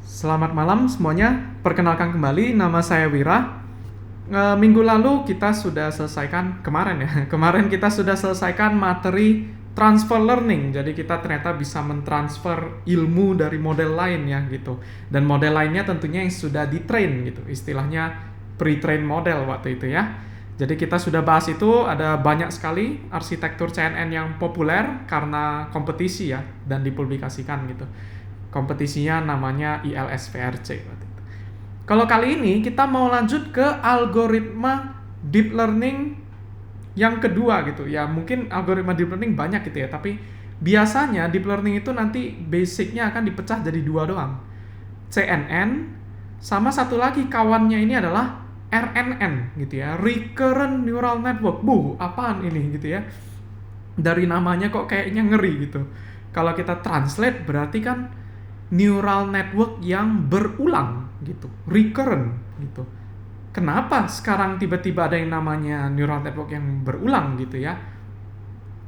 Selamat malam semuanya, perkenalkan kembali nama saya Wira. Minggu lalu kita sudah selesaikan, kemarin ya, kemarin kita sudah selesaikan materi transfer learning. Jadi kita ternyata bisa mentransfer ilmu dari model lain ya gitu. Dan model lainnya tentunya yang sudah di-train gitu, istilahnya pre-train model waktu itu ya. Jadi kita sudah bahas itu, ada banyak sekali arsitektur CNN yang populer karena kompetisi ya, dan dipublikasikan gitu. Kompetisinya namanya ILSVRC waktu itu. Kalau kali ini kita mau lanjut ke algoritma deep learning yang kedua gitu. Ya mungkin algoritma deep learning banyak gitu ya, tapi biasanya deep learning itu nanti basicnya akan dipecah jadi dua doang. CNN sama satu lagi kawannya ini adalah RNN gitu ya, Recurrent Neural Network. Apaan ini gitu ya. Dari namanya kok kayaknya ngeri gitu. Kalau kita translate berarti kan neural network yang berulang gitu, recurrent gitu. Kenapa sekarang tiba-tiba ada yang namanya neural network yang berulang gitu ya?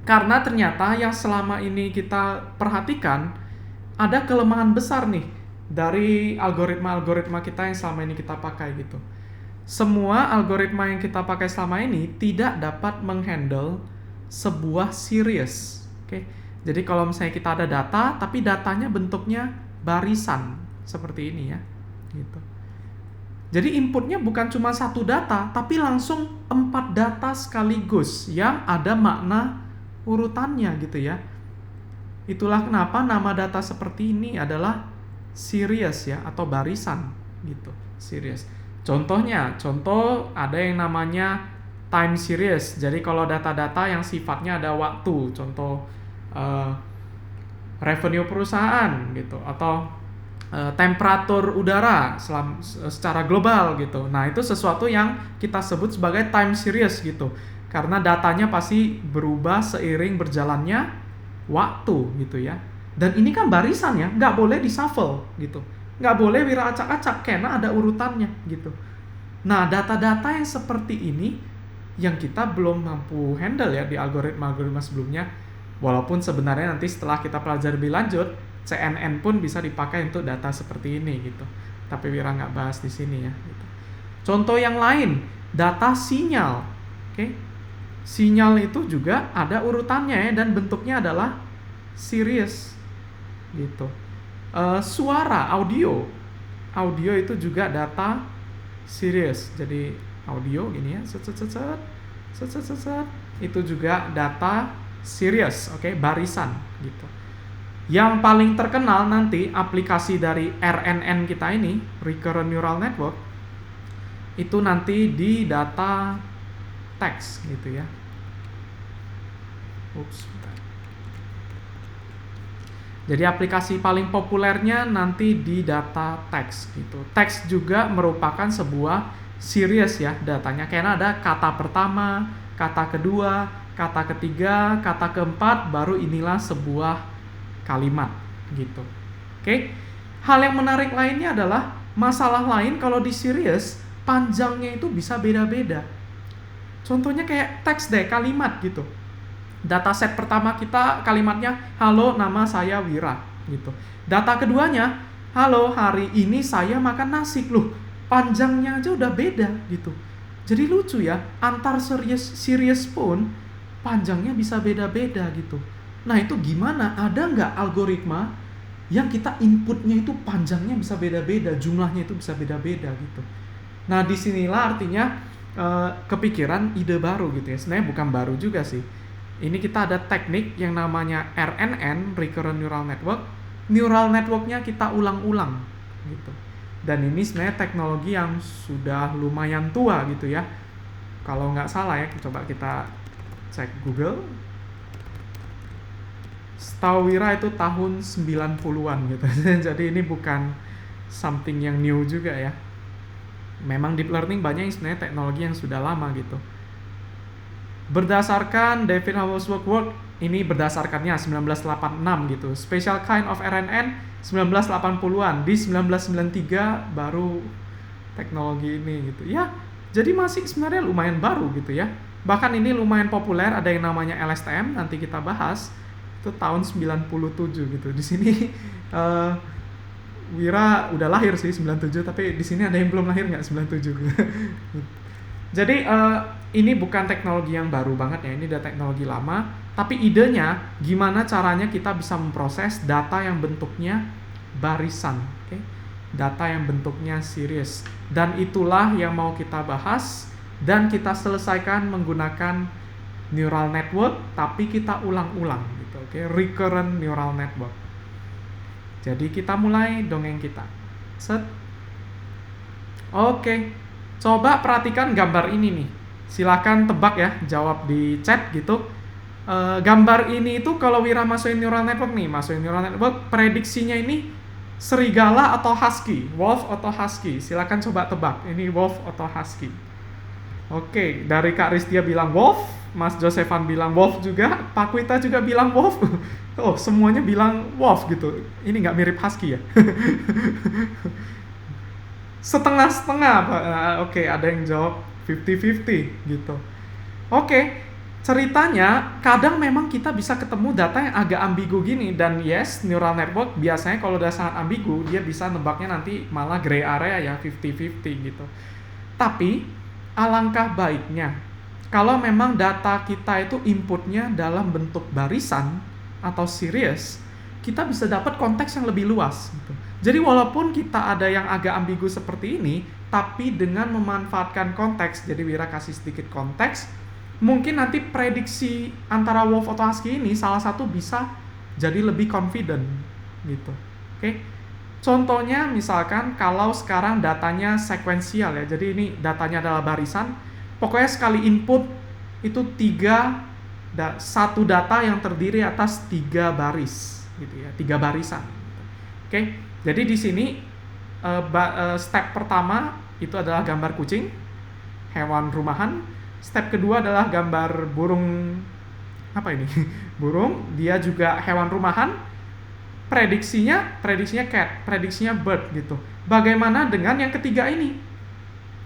Karena ternyata yang selama ini kita perhatikan ada kelemahan besar nih dari algoritma-algoritma kita yang selama ini kita pakai gitu. Semua algoritma yang kita pakai selama ini tidak dapat menghandle sebuah series. Oke. Jadi kalau misalnya kita ada data, tapi datanya bentuknya barisan seperti ini ya, gitu. Jadi inputnya bukan cuma satu data, tapi langsung 4 data sekaligus yang ada makna urutannya gitu ya. Itulah kenapa nama data seperti ini adalah series ya, atau barisan gitu, series. Contoh ada yang namanya time series. Jadi kalau data-data yang sifatnya ada waktu, contoh revenue perusahaan gitu, atau temperatur udara secara global gitu. Nah, itu sesuatu yang kita sebut sebagai time series gitu. Karena datanya pasti berubah seiring berjalannya waktu gitu ya. Dan ini kan barisan ya, nggak boleh di-shuffle gitu. Nggak boleh Wira acak-acak karena ada urutannya gitu. Nah, data-data yang seperti ini yang kita belum mampu handle ya di algoritma-algoritma sebelumnya. Walaupun sebenarnya nanti setelah kita pelajari lebih lanjut, CNN pun bisa dipakai untuk data seperti ini gitu. Tapi Wira nggak bahas di sini ya. Gitu. Contoh yang lain, data sinyal. Oke, sinyal itu juga ada urutannya ya, dan bentuknya adalah series gitu. Suara, audio itu juga data series. Jadi audio gini ya, itu juga data series, oke, barisan gitu. Yang paling terkenal nanti aplikasi dari RNN kita ini, Recurrent Neural Network, itu nanti di data teks gitu ya. Jadi aplikasi paling populernya nanti di data teks gitu. Teks juga merupakan sebuah series ya datanya. Karena ada kata pertama, kata kedua, kata ketiga, kata keempat, baru inilah sebuah kalimat gitu. Oke. Hal yang menarik lainnya adalah masalah lain kalau di series panjangnya itu bisa beda-beda. Contohnya kayak teks deh, kalimat gitu. Dataset pertama kita kalimatnya halo nama saya Wira gitu. Data keduanya halo hari ini saya makan nasi. Loh, panjangnya aja udah beda gitu. Jadi lucu ya, antar series pun panjangnya bisa beda-beda gitu. Nah itu gimana? Ada nggak algoritma yang kita inputnya itu panjangnya bisa beda-beda, jumlahnya itu bisa beda-beda gitu. Nah disinilah artinya kepikiran ide baru gitu ya. Sebenarnya bukan baru juga sih. Ini kita ada teknik yang namanya RNN, Recurrent Neural Network. Neural networknya kita ulang-ulang gitu. Dan ini sebenarnya teknologi yang sudah lumayan tua gitu ya. Kalau nggak salah ya, coba kita cek Google. Setahu Wira itu tahun 90-an gitu. Jadi ini bukan something yang new juga ya. Memang deep learning banyak yang sebenarnya teknologi yang sudah lama gitu. Berdasarkan David Hawksworth work, ini berdasarkannya 1986 gitu. Special kind of RNN 1980-an. Di 1993 baru teknologi ini gitu. Ya, jadi masih sebenarnya lumayan baru gitu ya. Bahkan ini lumayan populer, ada yang namanya LSTM, nanti kita bahas. Itu tahun 97 gitu. Di sini Wira udah lahir sih 97, tapi di sini ada yang belum lahir nggak 97? Jadi ini bukan teknologi yang baru banget ya, ini udah teknologi lama. Tapi idenya gimana caranya kita bisa memproses data yang bentuknya barisan, oke? Data yang bentuknya series. Dan itulah yang mau kita bahas dan kita selesaikan menggunakan neural network, tapi kita ulang-ulang gitu, oke? Recurrent neural network. Jadi kita mulai dongeng kita. Set. Oke. Coba perhatikan gambar ini nih. Silakan tebak ya, jawab di chat gitu. Gambar ini itu kalau Wira masukin neural network nih, masukin neural network, prediksinya ini serigala atau husky, wolf atau husky. Silakan coba tebak, ini wolf atau husky. Oke, dari Kak Ristia bilang wolf, Mas Josevan bilang wolf juga, Pak Kwita juga bilang wolf. Oh, semuanya bilang wolf gitu. Ini nggak mirip husky ya? Setengah-setengah, Pak. Oke, ada yang jawab 50-50 gitu. Oke, ceritanya kadang memang kita bisa ketemu data yang agak ambigu gini, dan yes, neural network biasanya kalau udah sangat ambigu dia bisa nebaknya nanti malah gray area ya, 50-50 gitu. Tapi alangkah baiknya kalau memang data kita itu inputnya dalam bentuk barisan atau series, kita bisa dapat konteks yang lebih luas gitu. Jadi walaupun kita ada yang agak ambigu seperti ini, tapi dengan memanfaatkan konteks, jadi Wira kasih sedikit konteks, mungkin nanti prediksi antara wolf atau husky ini salah satu bisa jadi lebih confident gitu. Oke. Contohnya misalkan kalau sekarang datanya sekuensial ya, jadi ini datanya adalah barisan, pokoknya sekali input itu satu data yang terdiri atas 3 baris gitu ya, 3 barisan. Oke. Jadi di sini step pertama itu adalah gambar kucing, hewan rumahan. Step kedua adalah gambar burung, apa ini? Burung, dia juga hewan rumahan. Prediksinya cat, prediksinya bird gitu. Bagaimana dengan yang ketiga ini?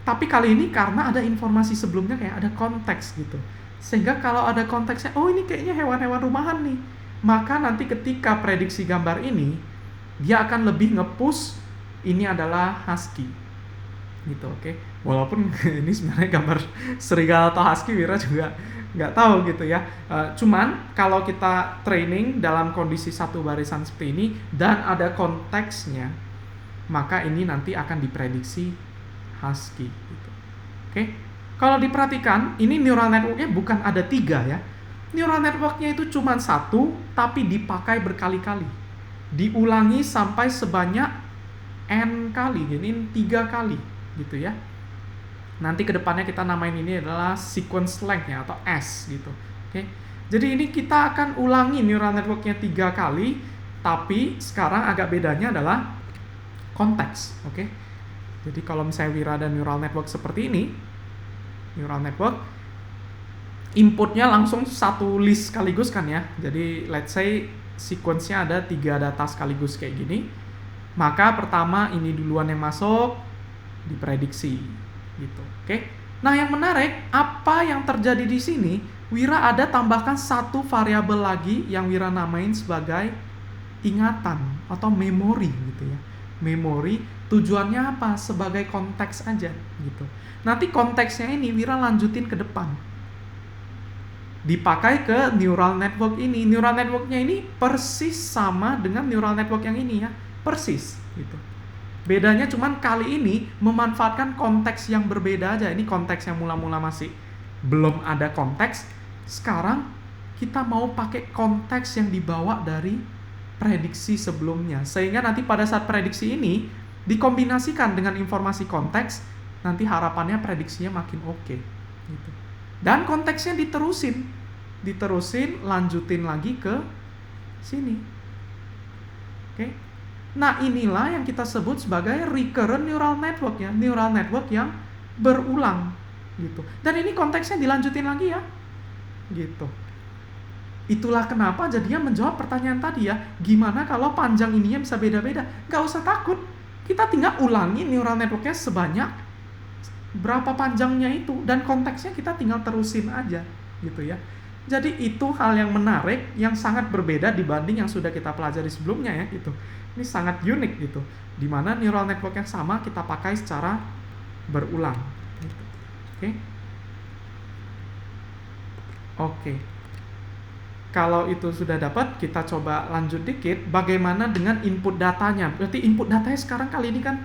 Tapi kali ini karena ada informasi sebelumnya kayak ada konteks gitu. Sehingga kalau ada konteksnya, oh ini kayaknya hewan-hewan rumahan nih. Maka nanti ketika prediksi gambar ini, dia akan lebih nge-push ini adalah husky gitu, oke? Walaupun ini sebenarnya gambar serigala atau husky Wira juga nggak tahu gitu ya. Cuman kalau kita training dalam kondisi satu barisan seperti ini dan ada konteksnya, maka ini nanti akan diprediksi husky gitu. Oke? Kalau diperhatikan, ini neural networknya bukan ada 3 ya. Neural networknya itu cuma 1 tapi dipakai berkali-kali. Diulangi sampai sebanyak n kali, jadi 3 kali gitu ya. Nanti kedepannya kita namain ini adalah sequence length ya, atau S gitu. Oke. Jadi ini kita akan ulangi neural networknya 3 kali, tapi sekarang agak bedanya adalah konteks. Oke. Jadi kalau misalnya Wira ada neural network seperti ini, neural network inputnya langsung satu list sekaligus kan ya. Jadi let's say sequence-nya ada 3 data sekaligus kayak gini. Maka pertama ini duluan yang masuk, diprediksi gitu. Oke. Nah, yang menarik, apa yang terjadi di sini? Wira ada tambahkan satu variabel lagi yang Wira namain sebagai ingatan atau memori gitu ya. Memori tujuannya apa? Sebagai konteks aja gitu. Nanti konteksnya ini Wira lanjutin ke depan. Dipakai ke neural network ini. Neural networknya ini persis sama dengan neural network yang ini ya. Persis gitu. Bedanya cuman kali ini memanfaatkan konteks yang berbeda aja. Ini konteks yang mula-mula masih belum ada konteks. Sekarang kita mau pakai konteks yang dibawa dari prediksi sebelumnya. Sehingga nanti pada saat prediksi ini dikombinasikan dengan informasi konteks, nanti harapannya prediksinya makin oke gitu. Dan konteksnya diterusin, lanjutin lagi ke sini. Oke. Nah, inilah yang kita sebut sebagai recurrent neural network ya, neural network yang berulang gitu. Dan ini konteksnya dilanjutin lagi ya. Gitu. Itulah kenapa jadinya menjawab pertanyaan tadi ya, gimana kalau panjang ininya bisa beda-beda? Nggak usah takut. Kita tinggal ulangi neural networknya sebanyak berapa panjangnya itu, dan konteksnya kita tinggal terusin aja gitu ya. Jadi itu hal yang menarik, yang sangat berbeda dibanding yang sudah kita pelajari sebelumnya ya gitu. Ini sangat unik gitu, di mana neural network yang sama kita pakai secara berulang. Gitu. Oke. Oke. Kalau itu sudah dapat, kita coba lanjut dikit. Bagaimana dengan input datanya? Berarti input datanya sekarang kali ini kan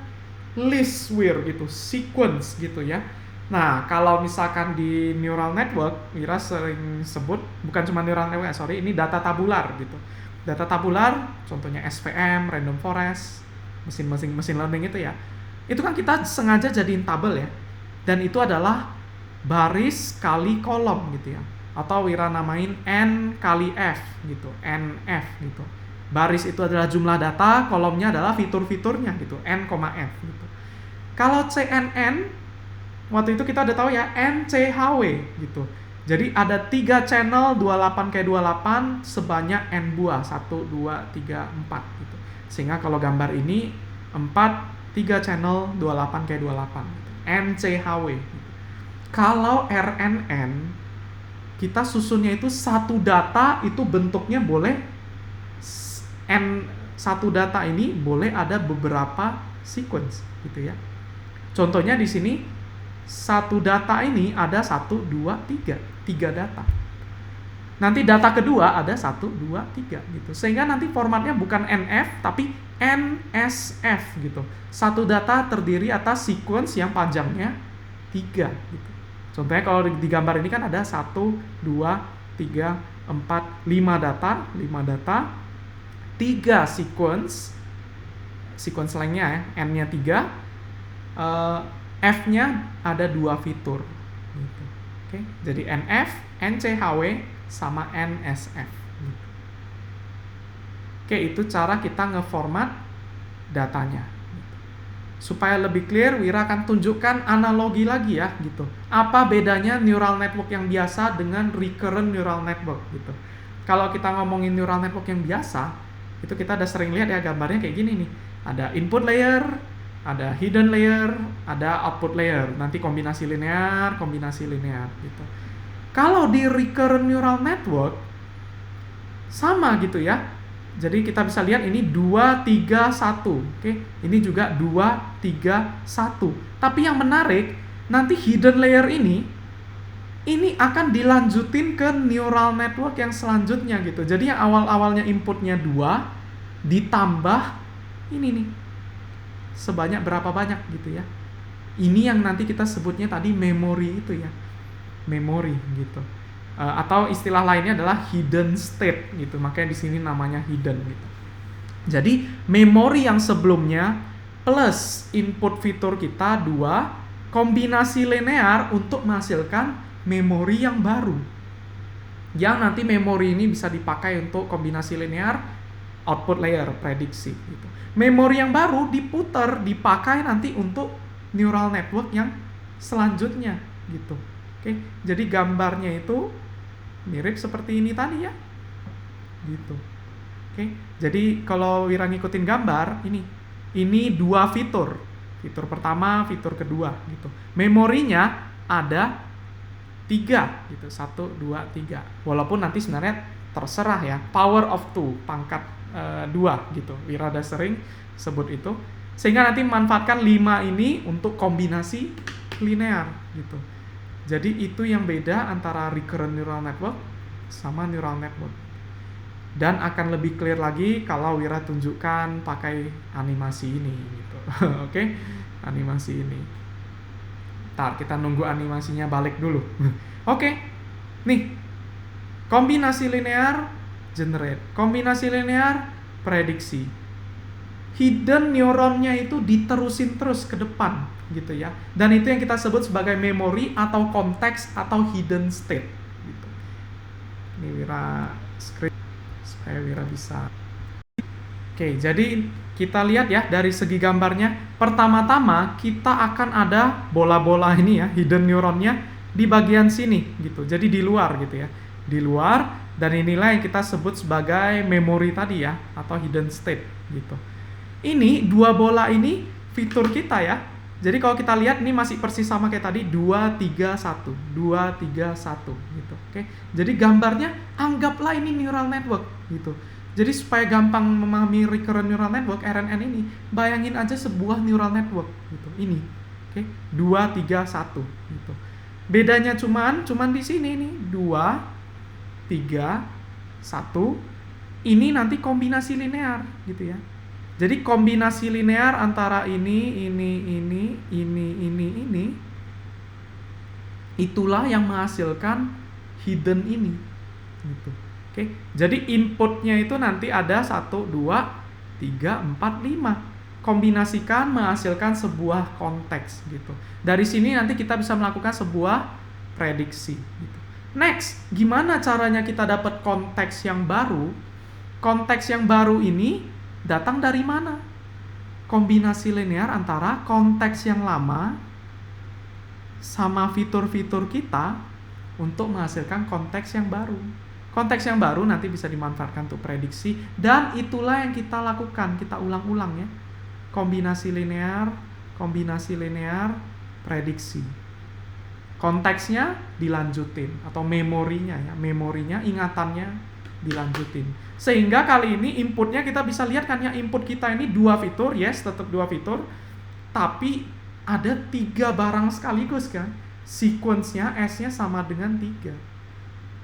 list where gitu, sequence gitu ya. Nah, kalau misalkan di neural network, Wira sering sebut, bukan cuma neural network, sorry, ini data tabular gitu. Data tabular, contohnya SVM, random forest, mesin learning itu ya. Itu kan kita sengaja jadiin tabel ya. Dan itu adalah baris kali kolom gitu ya. Atau Wira namain N kali F gitu, NF gitu. Baris itu adalah jumlah data, kolomnya adalah fitur-fiturnya gitu, N, F gitu. Kalau CNN, waktu itu kita udah tahu ya, NCHW gitu. Jadi ada 3 channel 28x28 sebanyak N buah, 1, 2, 3, 4 gitu. Sehingga kalau gambar ini 3 channel 28x28 gitu. NCHW gitu. Kalau RNN, kita susunnya itu satu data itu bentuknya boleh satu data ini boleh ada beberapa sequence gitu ya. Contohnya di sini satu data ini ada 1, 2, 3 data. Nanti data kedua ada 1, 2, 3 gitu. Sehingga nanti formatnya bukan NF tapi NSF gitu. Satu data terdiri atas sequence yang panjangnya 3 gitu. Contohnya kalau di gambar ini kan ada 1, 2, 3, 4, 5 data, 3 sequence lainnya ya, N-nya 3, F-nya ada 2 fitur. Gitu. Oke, jadi NF, NCHW, sama NSF. Gitu. Oke, itu cara kita ngeformat datanya. Supaya lebih clear, Wira akan tunjukkan analogi lagi ya gitu. Apa bedanya neural network yang biasa dengan recurrent neural network gitu. Kalau kita ngomongin neural network yang biasa, itu kita udah sering lihat ya gambarnya kayak gini nih. Ada input layer, ada hidden layer, ada output layer. Nanti kombinasi linear gitu. Kalau di recurrent neural network sama gitu ya. Jadi kita bisa lihat ini 2, 3, 1. Oke, ini juga 2, 3, 1. Tapi yang menarik, nanti hidden layer ini akan dilanjutin ke neural network yang selanjutnya gitu. Jadi yang awal-awalnya inputnya 2 ditambah ini nih. Sebanyak berapa banyak gitu ya. Ini yang nanti kita sebutnya tadi memori itu ya. Memori gitu. Atau istilah lainnya adalah hidden state gitu. Makanya di sini namanya hidden gitu. Jadi memori yang sebelumnya plus input fitur kita 2 kombinasi linear untuk menghasilkan memori yang baru. Yang nanti memori ini bisa dipakai untuk kombinasi linear, output layer, prediksi gitu. Memori yang baru diputar, dipakai nanti untuk neural network yang selanjutnya gitu. Oke, jadi gambarnya itu mirip seperti ini tadi ya. Gitu. Oke. Jadi kalau Wira ngikutin gambar ini 2 fitur. Fitur pertama, fitur kedua gitu. Memorinya ada 3 gitu. 1, 2, 3. Walaupun nanti sebenarnya terserah ya. Power of 2, pangkat 2 gitu. Wira udah sering sebut itu. Sehingga nanti manfaatkan 5 ini untuk kombinasi linear gitu. Jadi itu yang beda antara recurrent neural network sama neural network. Dan akan lebih clear lagi kalau Wira tunjukkan pakai animasi ini gitu. Oke, animasi ini. Ntar kita nunggu animasinya balik dulu. Oke. Nih. Kombinasi linear generate. Kombinasi linear prediksi. Hidden neuronnya itu diterusin terus ke depan gitu ya. Dan itu yang kita sebut sebagai memori atau konteks atau hidden state gitu. Ini Wira script supaya Wira bisa. Oke, jadi kita lihat ya dari segi gambarnya. Pertama-tama kita akan ada bola-bola ini ya, hidden neuronnya di bagian sini gitu. Jadi di luar gitu ya. Di luar, dan inilah yang kita sebut sebagai memori tadi ya, atau hidden state gitu. Ini 2 bola ini fitur kita ya. Jadi kalau kita lihat ini masih persis sama kayak tadi 2 3 1, 2 3 1 gitu. Oke. Jadi gambarnya anggaplah ini neural network gitu. Jadi supaya gampang memahami recurrent neural network RNN ini, bayangin aja sebuah neural network gitu. Ini. Oke. 2 3 1 gitu. Bedanya cuman di sini nih 2 3 1. Ini nanti kombinasi linear gitu ya. Jadi kombinasi linear antara ini, itulah yang menghasilkan hidden ini. Gitu. Oke. Jadi inputnya itu nanti ada 1, 2, 3, 4, 5. Kombinasikan menghasilkan sebuah konteks gitu. Dari sini nanti kita bisa melakukan sebuah prediksi gitu. Next, gimana caranya kita dapat konteks yang baru? Konteks yang baru ini datang dari mana? Kombinasi linear antara konteks yang lama sama fitur-fitur kita untuk menghasilkan konteks yang baru. Konteks yang baru nanti bisa dimanfaatkan untuk prediksi, dan itulah yang kita lakukan, kita ulang-ulang ya. Kombinasi linear, prediksi. Konteksnya dilanjutin, atau memorinya, ingatannya dilanjutin. Sehingga kali ini inputnya kita bisa lihat kan ya, input kita ini 2 fitur, yes, tetap 2 fitur, tapi ada 3 barang sekaligus kan. Sequence-nya S-nya sama dengan 3,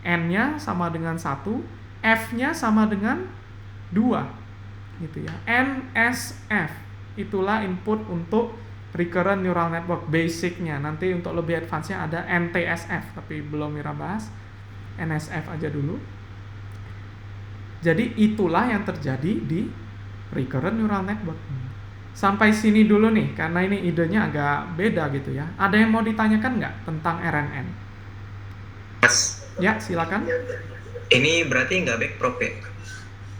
N-nya sama dengan 1, F-nya sama dengan 2 gitu ya. NSF itulah input untuk recurrent neural network basicnya. Nanti untuk lebih advance-nya ada NTSF, tapi belum Mira bahas. NSF aja dulu. Jadi itulah yang terjadi di recurrent neural network. Sampai sini dulu nih, karena ini idenya agak beda gitu ya. Ada yang mau ditanyakan nggak tentang RNN? Mas, Ya, silakan. ini berarti nggak backprop ya?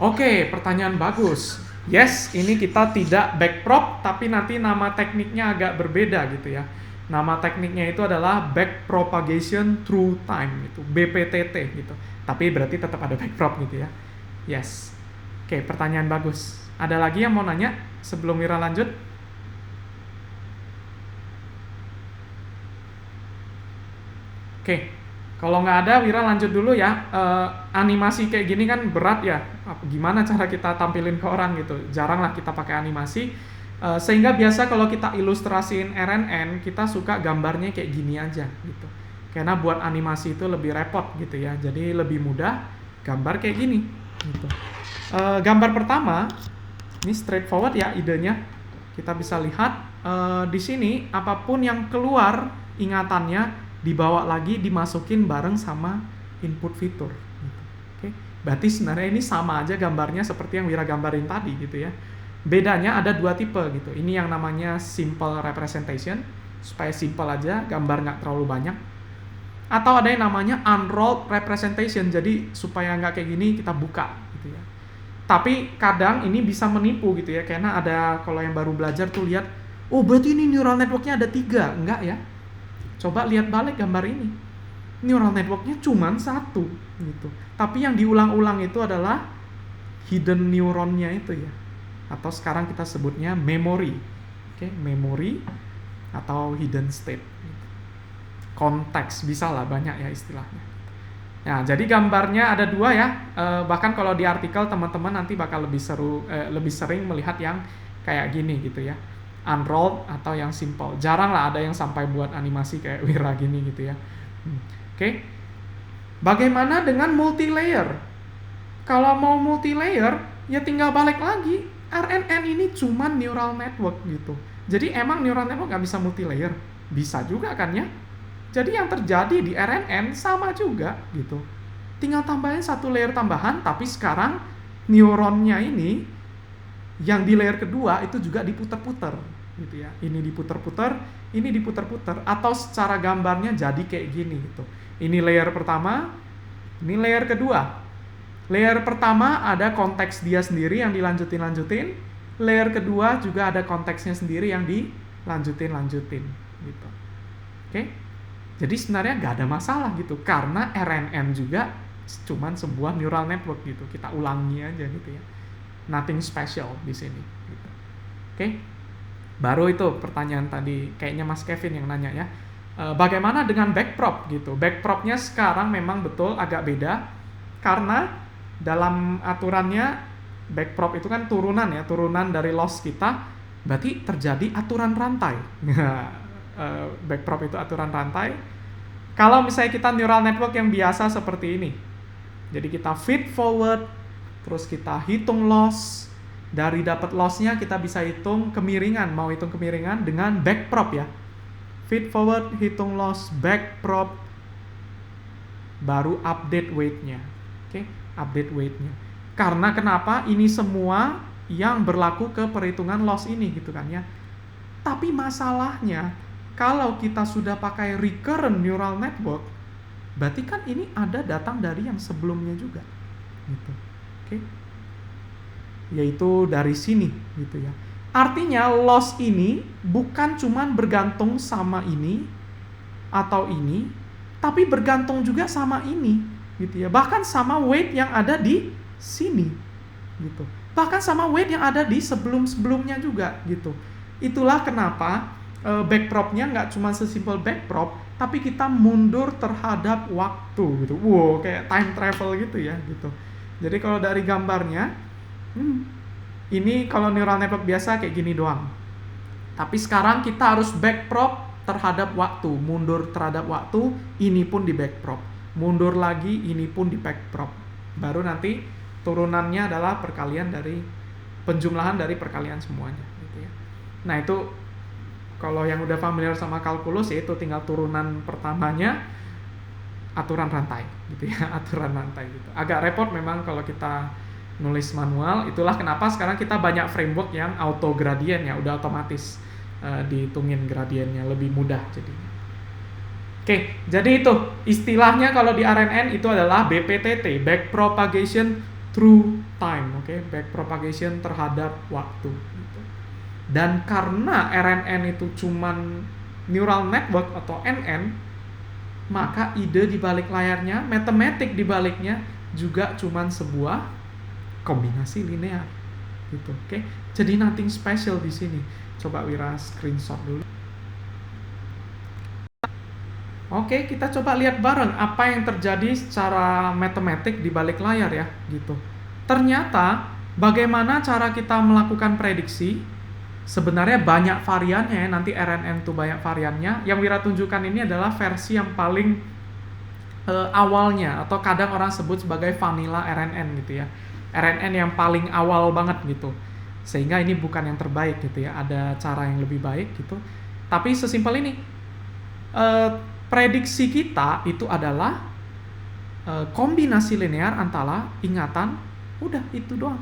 Oke, pertanyaan bagus. Yes, ini kita tidak backprop, tapi nanti nama tekniknya agak berbeda gitu ya. Nama tekniknya itu adalah backpropagation through time gitu, BPTT gitu. Tapi berarti tetap ada backprop gitu ya. Yes. Oke, pertanyaan bagus. Ada lagi yang mau nanya sebelum Mira lanjut? Oke, kalau nggak ada, Wira lanjut dulu ya. Animasi kayak gini kan berat ya. Gimana cara kita tampilin ke orang gitu? Jarang lah kita pakai animasi. Sehingga biasa kalau kita ilustrasiin RNN, kita suka gambarnya kayak gini aja gitu. Karena buat animasi itu lebih repot gitu ya. Jadi lebih mudah gambar kayak gini gitu. Gambar pertama, ini straightforward ya idenya. Kita bisa lihat di sini apapun yang keluar ingatannya dibawa lagi, dimasukin bareng sama input fitur. Gitu. Oke, berarti sebenarnya ini sama aja gambarnya seperti yang Wira gambarin tadi gitu ya. Bedanya ada 2 tipe gitu. Ini yang namanya simple representation, supaya simple aja, gambar nggak terlalu banyak. Atau ada yang namanya unrolled representation, jadi supaya nggak kayak gini kita buka gitu ya. Tapi kadang ini bisa menipu gitu ya, karena ada, kalau yang baru belajar tuh lihat, oh berarti ini neural networknya ada 3, enggak ya. Coba lihat balik gambar ini, neural networknya cuma 1 gitu. Tapi yang diulang-ulang itu adalah hidden neuronnya itu ya, atau sekarang kita sebutnya memory. Oke, memory atau hidden state. Konteks, bisa lah, banyak ya istilahnya. Nah, jadi gambarnya ada 2 ya. Bahkan kalau di artikel teman-teman nanti bakal lebih sering melihat yang kayak gini gitu ya. Unrolled atau yang simple. Jarang lah ada yang sampai buat animasi kayak Wira gini gitu ya. Oke. Bagaimana dengan multi-layer? Kalau mau multi-layer, ya tinggal balik lagi. RNN ini cuma neural network gitu. Jadi emang neural network nggak bisa multi-layer? Bisa juga kan ya? Jadi yang terjadi di RNN sama juga gitu. Tinggal tambahin 1 layer tambahan, tapi sekarang neuronnya ini yang di layer kedua itu juga diputer-puter gitu ya. Ini diputer-puter, ini diputer-puter, atau secara gambarnya jadi kayak gini gitu. Ini layer pertama, ini layer kedua. Layer pertama ada konteks dia sendiri yang dilanjutin-lanjutin. Layer kedua juga ada konteksnya sendiri yang dilanjutin-lanjutin gitu. Oke? Jadi sebenarnya nggak ada masalah gitu, karena RNN juga cuman sebuah neural network gitu. Kita ulangi aja gitu ya. Nothing special di sini. Gitu. Oke? Baru itu pertanyaan tadi, kayaknya Mas Kevin yang nanya ya. Bagaimana dengan backprop gitu? Backpropnya sekarang memang betul agak beda, karena dalam aturannya backprop itu kan turunan ya, turunan dari loss kita, berarti terjadi aturan rantai. Backprop itu aturan rantai. Kalau misalnya kita neural network yang biasa seperti ini, jadi kita feed forward, terus kita hitung loss, dari dapat lossnya kita bisa hitung kemiringan, mau hitung kemiringan dengan backprop ya. Feed forward, hitung loss, backprop, baru update weight-nya. Oke, update weight-nya. Karena kenapa? Ini semua yang berlaku ke perhitungan loss ini gitu kan ya. Tapi masalahnya, kalau kita sudah pakai recurrent neural network, berarti kan ini ada datang dari yang sebelumnya juga. Gitu. Oke. Yaitu dari sini gitu ya. Artinya loss ini bukan cuman bergantung sama ini atau ini, tapi bergantung juga sama ini gitu ya. Bahkan sama weight yang ada di sini gitu. Bahkan sama weight yang ada di sebelum-sebelumnya juga gitu. Itulah kenapa backpropnya nggak cuma sesimpel backprop, tapi kita mundur terhadap waktu gitu. Wow, kayak time travel gitu ya gitu. Jadi kalau dari gambarnya, ini kalau neural network biasa kayak gini doang. Tapi sekarang kita harus backprop terhadap waktu, mundur terhadap waktu, ini pun di backprop. Mundur lagi, ini pun di backprop. Baru nanti turunannya adalah perkalian dari penjumlahan dari perkalian semuanya gitu ya. Nah, itu kalau yang udah familiar sama kalkulus ya itu tinggal turunan pertamanya aturan rantai gitu ya, aturan rantai gitu. Agak repot memang kalau kita nulis manual, itulah kenapa sekarang kita banyak framework yang auto gradient ya, udah otomatis dihitungin gradiennya, lebih mudah jadinya. Oke, jadi itu istilahnya kalau di RNN itu adalah BPTT, backpropagation through time, oke, backpropagation terhadap waktu. Gitu. Dan karena RNN itu cuman neural network atau NN, maka ide di balik layarnya, matematik di baliknya juga cuman sebuah kombinasi linear gitu. Oke. Jadi nothing special di sini. Coba Wira screenshot dulu. Oke, kita coba lihat bareng apa yang terjadi secara matematik di balik layar ya gitu. Ternyata bagaimana cara kita melakukan prediksi? Sebenarnya banyak variannya ya, nanti RNN itu banyak variannya. Yang Wira tunjukkan ini adalah versi yang paling awalnya, atau kadang orang sebut sebagai vanilla RNN gitu ya. RNN yang paling awal banget gitu. Sehingga ini bukan yang terbaik gitu ya. Ada cara yang lebih baik gitu. Tapi sesimpel ini. Prediksi kita itu adalah kombinasi linear antara ingatan, udah itu doang.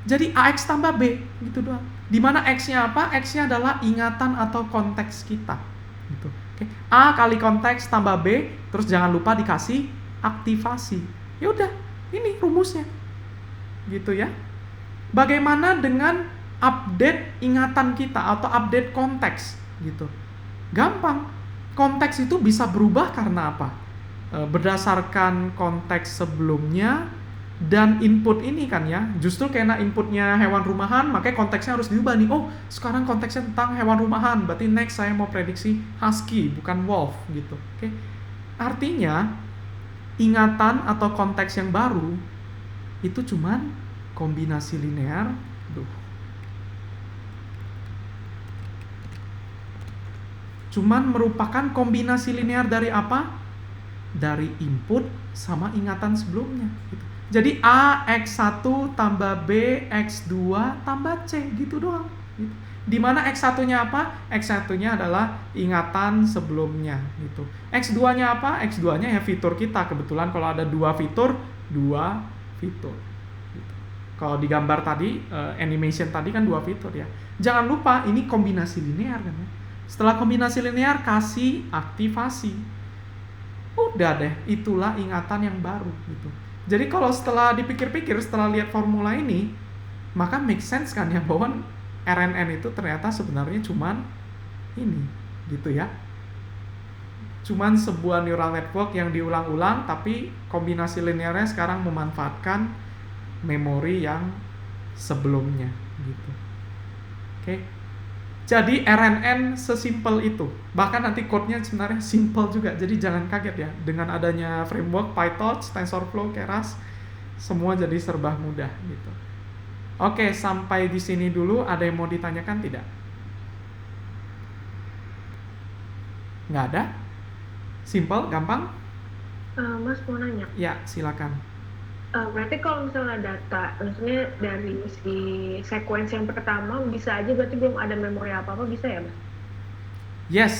Jadi AX tambah B gitu doang. Dimana X-nya apa? X-nya adalah ingatan atau konteks kita. Gitu. Oke. A kali konteks tambah B, terus jangan lupa dikasih aktivasi. Ya udah, ini rumusnya. Gitu ya. Bagaimana dengan update ingatan kita atau update konteks gitu. Gampang. Konteks itu bisa berubah karena apa? Berdasarkan konteks sebelumnya dan input ini kan ya. Justru karena inputnya hewan rumahan, makanya konteksnya harus diubah nih. Oh, sekarang konteksnya tentang hewan rumahan. Berarti next saya mau prediksi husky, bukan wolf gitu. Oke. Artinya ingatan atau konteks yang baru itu cuman kombinasi linear. Cuman merupakan kombinasi linear dari apa? Dari input sama ingatan sebelumnya gitu. Jadi A X1 tambah B X2 tambah C gitu doang gitu. Dimana X1-nya apa? X1-nya adalah ingatan sebelumnya gitu. X2-nya apa? X2-nya ya fitur kita. Kebetulan kalau ada dua fitur gitu. Kalau di gambar tadi, animation tadi kan dua fitur ya. Jangan lupa ini kombinasi linear kan ya. Setelah kombinasi linear, kasih aktivasi. Udah deh, itulah ingatan yang baru gitu. Jadi kalau setelah dipikir-pikir, setelah lihat formula ini, maka make sense kan ya bahwa RNN itu ternyata sebenarnya cuman ini gitu ya. Cuman sebuah neural network yang diulang-ulang, tapi kombinasi linearnya sekarang memanfaatkan memori yang sebelumnya gitu. Oke. Jadi RNN sesimpel itu. Bahkan nanti code-nya sebenarnya simple juga. Jadi jangan kaget ya. Dengan adanya framework PyTorch, TensorFlow, Keras, semua jadi serba mudah gitu. Oke, sampai di sini dulu. Ada yang mau ditanyakan tidak? Nggak ada? Simple, gampang? Mas mau nanya. Ya, silakan. Berarti kalau misalnya data, maksudnya dari si sequence yang pertama bisa aja berarti belum ada memori apa-apa, bisa ya, Mas? Yes,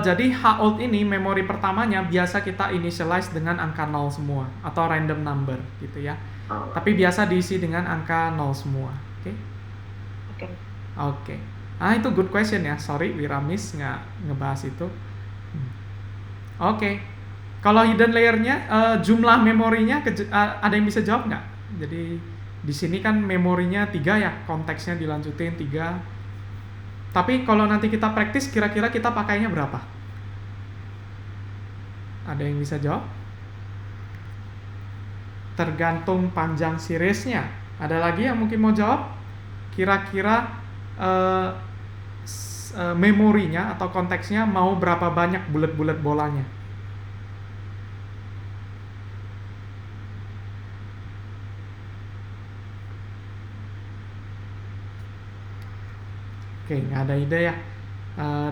jadi HOLD ini memori pertamanya biasa kita initialize dengan angka 0 semua atau random number gitu ya. Oh, Tapi biasa diisi dengan angka 0 semua. Oke? oke. Oke. Itu good question ya. Sorry, Wiramis nggak ngebahas itu. Oke. Kalau hidden layer-nya, jumlah memorinya ada yang bisa jawab nggak? Jadi di sini kan memorinya 3 ya, konteksnya dilanjutin 3. Tapi kalau nanti kita praktis, kira-kira kita pakainya berapa? Ada yang bisa jawab? Tergantung panjang seriesnya. Ada lagi yang mungkin mau jawab? Kira-kira memorinya atau konteksnya mau berapa banyak bulat-bulat bolanya? Oke, nggak ada ide ya.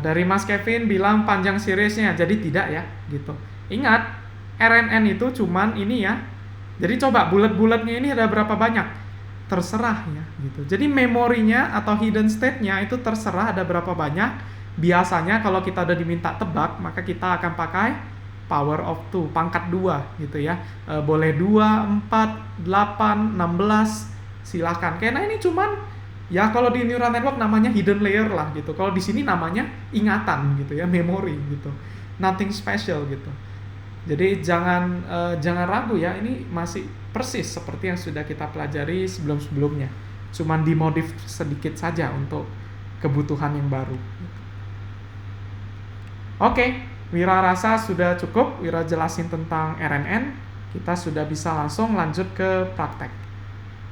Dari Mas Kevin bilang panjang seriesnya, jadi tidak ya, gitu. Ingat, RNN itu cuman ini ya. Jadi coba bulat-bulatnya ini ada berapa banyak? Terserah ya, gitu. Jadi memorinya atau hidden state-nya itu terserah ada berapa banyak. Biasanya kalau kita udah diminta tebak, maka kita akan pakai power of 2, pangkat 2 gitu ya. Boleh 2, 4, 8, 16, silakan. Karena ini cuman ya kalau di neural network namanya hidden layer lah gitu. Kalau di sini namanya ingatan gitu ya, memory gitu. Nothing special gitu. Jadi jangan ragu ya, ini masih persis seperti yang sudah kita pelajari sebelum-sebelumnya. Cuman dimodif sedikit saja untuk kebutuhan yang baru. Oke, Wira rasa sudah cukup. Wira jelasin tentang RNN. Kita sudah bisa langsung lanjut ke praktek.